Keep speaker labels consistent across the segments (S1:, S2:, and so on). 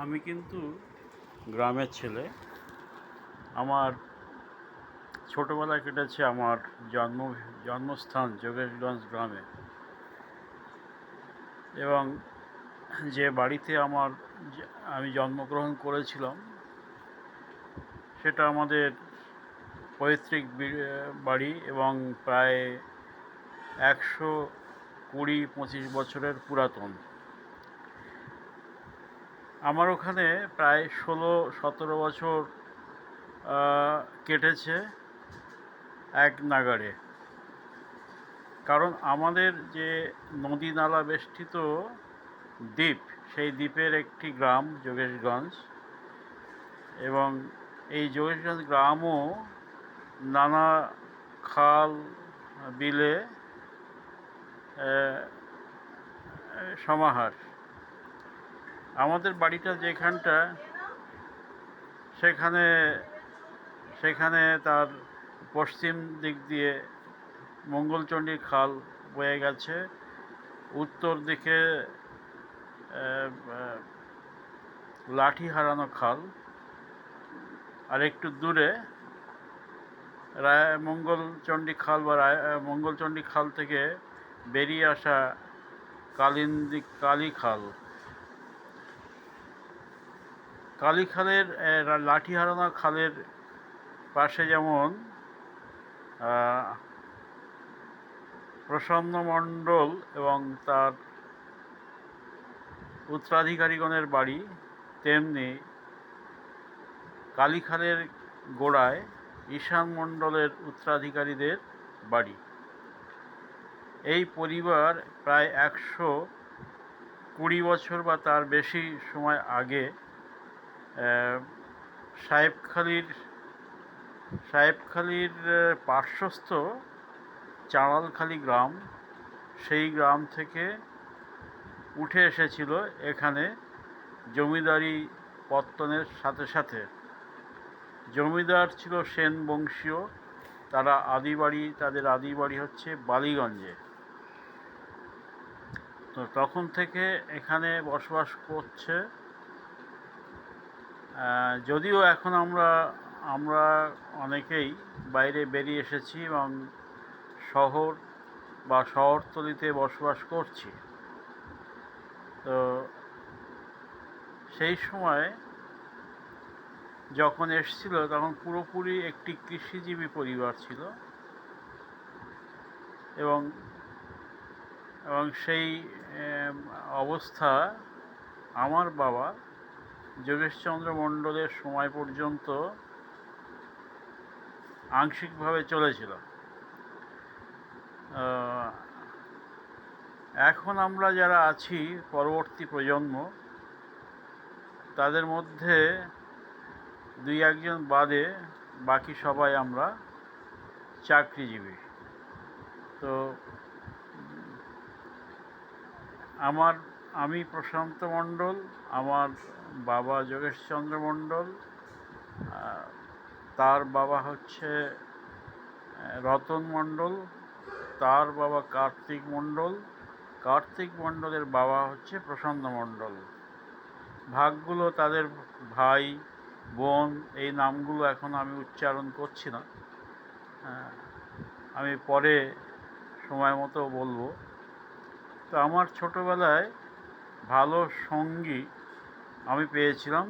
S1: আমি কিন্তু গ্রামের ছেলে। আমার ছোটোবেলা কেটেছে আমার জন্মস্থান যোগেশগঞ্জ গ্রামে, এবং যে বাড়িতে আমি জন্মগ্রহণ করেছিলাম সেটা আমাদের পৈতৃক বাড়ি, এবং প্রায় 120-25 বছরের পুরাতন। আমার ওখানে প্রায় 16-17 বছর কেটেছে এক নাগাড়ে। কারণ আমাদের যে নদী নালা বেষ্টিত দ্বীপ, সেই দ্বীপের একটি গ্রাম যোগেশগঞ্জ, এবং এই যোগেশগঞ্জ গ্রামও নানা খাল বিলে সমাহার। আমাদের বাড়িটা যেখানটা, সেখানে সেখানে তার পশ্চিম দিক দিয়ে মঙ্গলচণ্ডী খাল বয়ে গেছে, উত্তর দিকে লাঠি হারানো খাল, আর একটু দূরে মঙ্গলচণ্ডী খাল মঙ্গলচণ্ডী খাল থেকে বেরিয়ে আসা কালী খাল। কালী খালের লাঠি হারানো খালের পাশে যেমন প্রসন্ন মণ্ডল এবং তার উত্তরাধিকারীগণের বাড়ি, তেমনি কালী খালের গোড়ায় ঈশান মণ্ডলের উত্তরাধিকারীদের বাড়ি। এই পরিবার প্রায় 120 বছর বা তার বেশি সময় আগে সাহেবখালীর পার্শ্বস্থ চাঁড়ালখালী গ্রাম, সেই গ্রাম থেকে উঠে এসেছিল এখানে জমিদারি পত্তনের সাথে সাথে। জমিদার ছিল সেন বংশীয়। তাদের আদি বাড়ি হচ্ছে বালিগঞ্জে। তো তখন থেকে এখানে বসবাস করছে। যদিও এখন আমরা অনেকেই বাইরে বেরিয়ে এসেছি এবং শহর বা শহরতলিতে বসবাস করছি। তো সেই সময় যখন এসেছিল তখন পুরোপুরি একটি কৃষিজীবী পরিবার ছিল, এবং সেই অবস্থা আমার বাবা যোগেশচন্দ্র মণ্ডলের সময় পর্যন্ত আংশিকভাবে চলেছিল। এখন আমরা যারা আছি, পরবর্তী প্রজন্ম, তাদের মধ্যে 2-1 জন বাদে বাকি সবাই আমরা চাকরিজীবী। তো আমি প্রশান্ত মণ্ডল, আমার বাবা যোগেশচন্দ্র মণ্ডল, তার বাবা হচ্ছে রতন মণ্ডল, তার বাবা কার্তিক মণ্ডলের বাবা হচ্ছে প্রসন্ন মণ্ডল। ভাগগুলো তাদের ভাই বোন, এই নামগুলো এখন আমি উচ্চারণ করছি না, আমি পরে সময় মতো বলবো। তো আমার ছোটোবেলায় ভালো সঙ্গী আমি পেয়েছিলাম।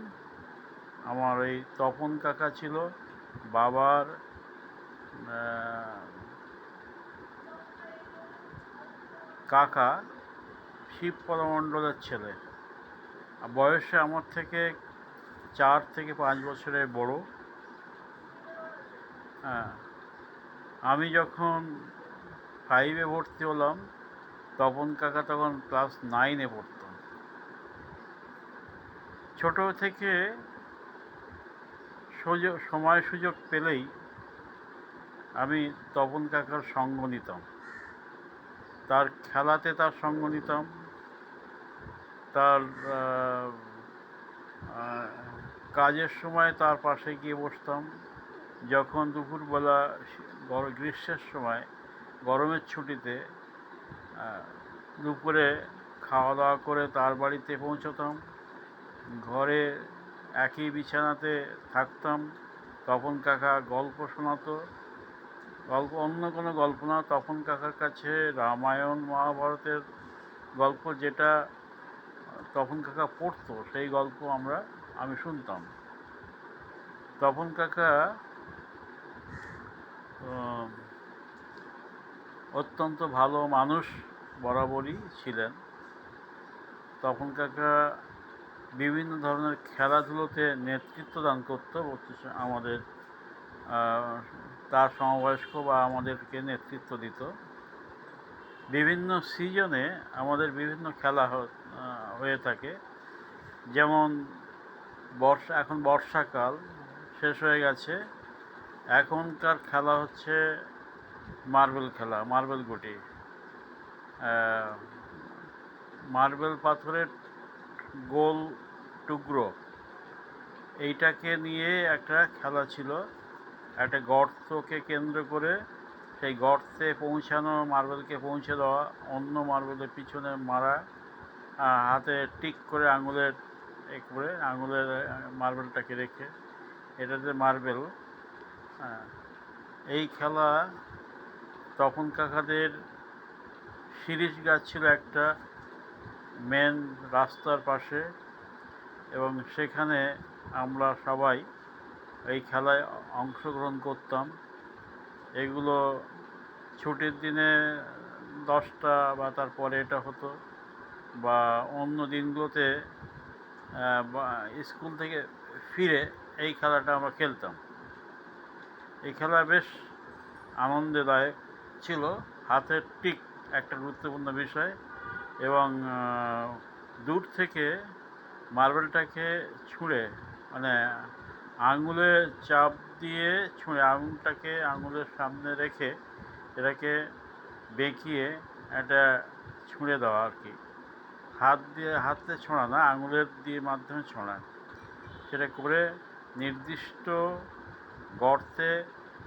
S1: আমার ওই তপন কাকা ছিল, বাবার কাকা, শিবপদ মণ্ডলের ছেলে। বয়সে আমার থেকে 4 থেকে 5 বছরের বড়। আমি যখন 5-এ ভর্তি হলাম, তপন কাকা তখন ক্লাস 9-এ পড়তাম। ছোট থেকে সময় সুযোগ পেলেই আমি তপন কাকার সঙ্গ নিতাম, তার খেলাতে তার সঙ্গ নিতাম, তার কাজের সময় তার পাশে গিয়ে বসতাম। যখন দুপুরবেলা গ্রীষ্মের সময় গরমের ছুটিতে দুপুরে খাওয়া দাওয়া করে তার বাড়িতে পৌঁছতাম, ঘরে একই বিছানাতে থাকতাম। তপন কাকা গল্প শোনাতো, গল্প অন্য কোনো গল্প না, তপন কাকার কাছে রামায়ণ মহাভারতের গল্প যেটা তপন কাকা পড়তো সেই গল্প আমি শুনতাম। তপন কাকা আহ, অত্যন্ত ভালো মানুষ বরাবরই ছিলেন। তপন কাকা বিভিন্ন ধরনের খেলাধুলোতে নেতৃত্ব দান করতো, আমাদের তার সমবয়স্ক বা আমাদেরকে নেতৃত্ব দিত। বিভিন্ন সিজনে আমাদের বিভিন্ন খেলা হয়ে থাকে। যেমন এখন বর্ষাকাল শেষ হয়ে গেছে, এখনকার খেলা হচ্ছে মার্বেল খেলা, মার্বেল গুটি। মার্বেল পাথরের গোল টুকরো, এইটাকে নিয়ে একটা খেলা ছিল। একটা গর্তকে কেন্দ্র করে সেই গর্তে পৌঁছানো, মার্বেলকে পৌঁছে দেওয়া, অন্য মার্বেলের পিছনে মারা, হাতে টিক করে আঙুলের মার্বেলটাকে রেখে, এটাতে মার্বেল। এই খেলা তপন কাকাদের শিরীষ গাছ ছিল একটা মেন রাস্তার পাশে, এবং সেখানে আমরা সবাই এই খেলায় অংশগ্রহণ করতাম। এগুলো ছুটির দিনে 10টা বা তারপরে এটা হতো, বা অন্য দিনগুলোতে স্কুল থেকে ফিরে এই খেলাটা আমরা খেলতাম। এই খেলা বেশ আনন্দদায়ক ছিল। হাতের টিক একটা গুরুত্বপূর্ণ বিষয়, এবং দূর থেকে মার্বেলটাকে ছুঁড়ে, মানে আঙুলে চাপ দিয়ে ছুঁড়ে, আঙুলটাকে আঙুলের সামনে রেখে এটাকে বেঁকিয়ে এটা ছুঁড়ে দেওয়া আর কি। হাতে ছোঁড়া না, আঙুলের মাধ্যমে ছোঁড়া। সেটা করে নির্দিষ্ট গর্তে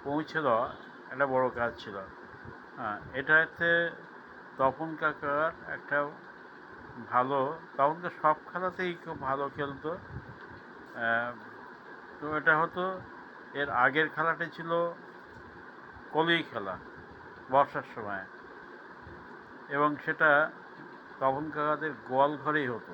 S1: পৌঁছে দেওয়া একটা বড় কাজ ছিল। এটাতে তপন কাকার একটা তপন কাকা সব খেলাতেই খুব ভালো খেলতো। তো এটা হতো। এর আগের খেলাটি ছিল কলি খেলা বর্ষার সময়, এবং সেটা তপন কাকাদের গোয়াল ঘরেই হতো।